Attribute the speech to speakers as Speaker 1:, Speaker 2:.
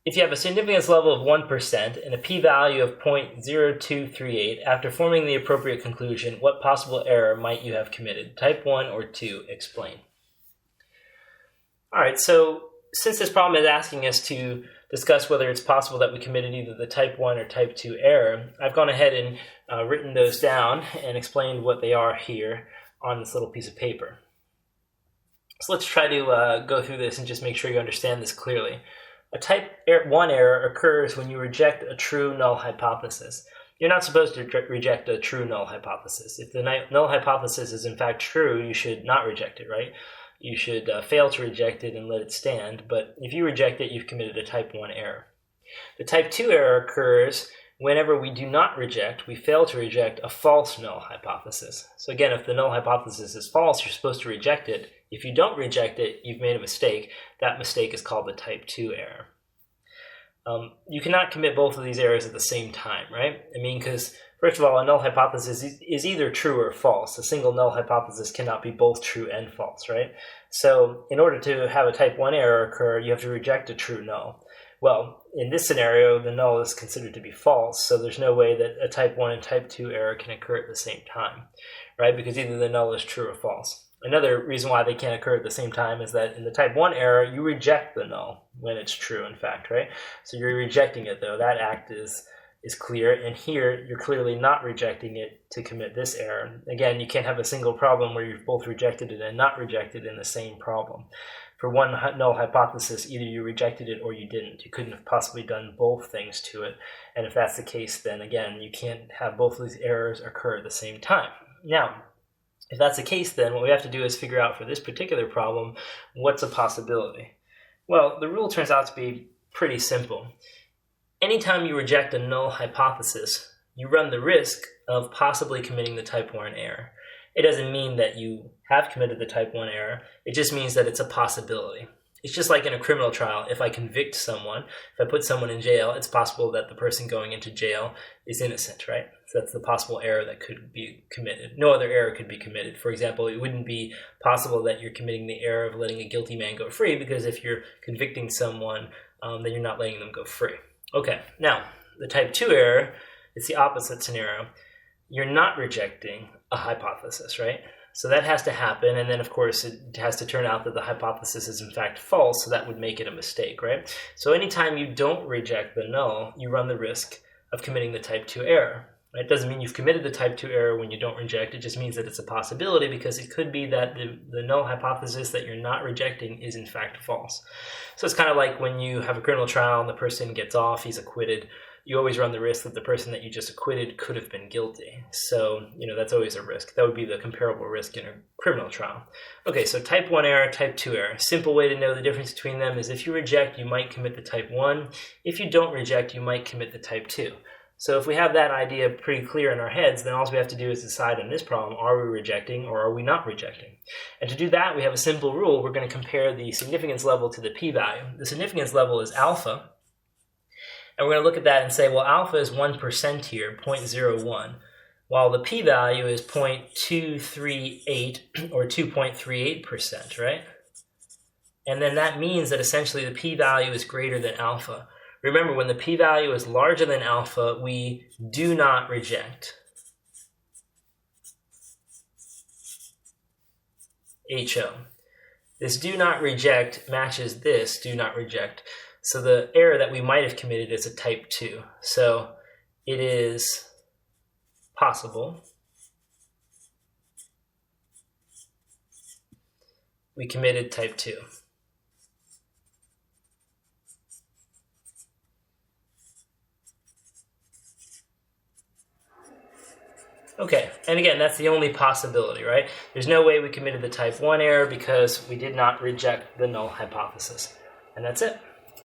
Speaker 1: if you have a significance level of 1% and a p-value of 0.0238, after forming the appropriate conclusion, what possible error might you have committed? Type 1 or 2, explain. All right, so since this problem is asking us to discuss whether it's possible that we committed either the type 1 or type 2 error, I've gone ahead and written those down and explained what they are here on this little piece of paper. So let's try to go through this and just make sure you understand this clearly. A type 1 error occurs when you reject a true null hypothesis. You're not supposed to reject a true null hypothesis. If the null hypothesis is in fact true, you should not reject it, right? You should fail to reject it and let it stand, but if you reject it, you've committed a type 1 error. The type 2 error occurs whenever we do not reject, we fail to reject a false null hypothesis. So again, if the null hypothesis is false, you're supposed to reject it. If you don't reject it, you've made a mistake. That mistake is called the type 2 error. You cannot commit both of these errors at the same time, right? I mean, because first of all, a null hypothesis is either true or false. A single null hypothesis cannot be both true and false, right? So in order to have a type 1 error occur, you have to reject a true null. Well, in this scenario, the null is considered to be false, so there's no way that a type 1 and type 2 error can occur at the same time, right? Because either the null is true or false. Another reason why they can't occur at the same time is that in the type 1 error, you reject the null when it's true, in fact, right? So you're rejecting it, though. That act is clear, and here you're clearly not rejecting it to commit this error. Again, you can't have a single problem where you've both rejected it and not rejected in the same problem. For one null hypothesis, either you rejected it or you didn't. You couldn't have possibly done both things to it, and if that's the case, then again, you can't have both of these errors occur at the same time. Now, if that's the case, then what we have to do is figure out for this particular problem, what's a possibility? Well, the rule turns out to be pretty simple. Anytime you reject a null hypothesis, you run the risk of possibly committing the type 1 error. It doesn't mean that you have committed the type 1 error. It just means that it's a possibility. It's just like in a criminal trial. If I convict someone, if I put someone in jail, it's possible that the person going into jail is innocent, right? So that's the possible error that could be committed. No other error could be committed. For example, it wouldn't be possible that you're committing the error of letting a guilty man go free, because if you're convicting someone, then you're not letting them go free. Okay, now, the type 2 error, it's the opposite scenario. You're not rejecting a hypothesis, right? So that has to happen, and then of course it has to turn out that the hypothesis is in fact false, so that would make it a mistake, right? So anytime you don't reject the null, you run the risk of committing the type 2 error. It doesn't mean you've committed the type 2 error when you don't reject, it just means that it's a possibility, because it could be that the null hypothesis that you're not rejecting is in fact false. So it's kind of like when you have a criminal trial and the person gets off, he's acquitted. You always run the risk that the person that you just acquitted could have been guilty. So, that's always a risk. That would be the comparable risk in a criminal trial. Okay, so type 1 error, type 2 error. Simple way to know the difference between them is if you reject, you might commit the type 1. If you don't reject, you might commit the type 2. So if we have that idea pretty clear in our heads, then all we have to do is decide in this problem, are we rejecting or are we not rejecting? And to do that, we have a simple rule. We're going to compare the significance level to the p-value. The significance level is alpha. And we're going to look at that and say, well, alpha is 1% here, 0.01, while the p-value is 0.238 or 2.38%, right? And then that means that essentially the p-value is greater than alpha. Remember, when the p-value is larger than alpha, we do not reject. HO. This do not reject matches this do not reject. So the error that we might have committed is a type 2. So it is possible we committed type 2. Okay, and again, that's the only possibility, right? There's no way we committed the type 1 error because we did not reject the null hypothesis. And that's it.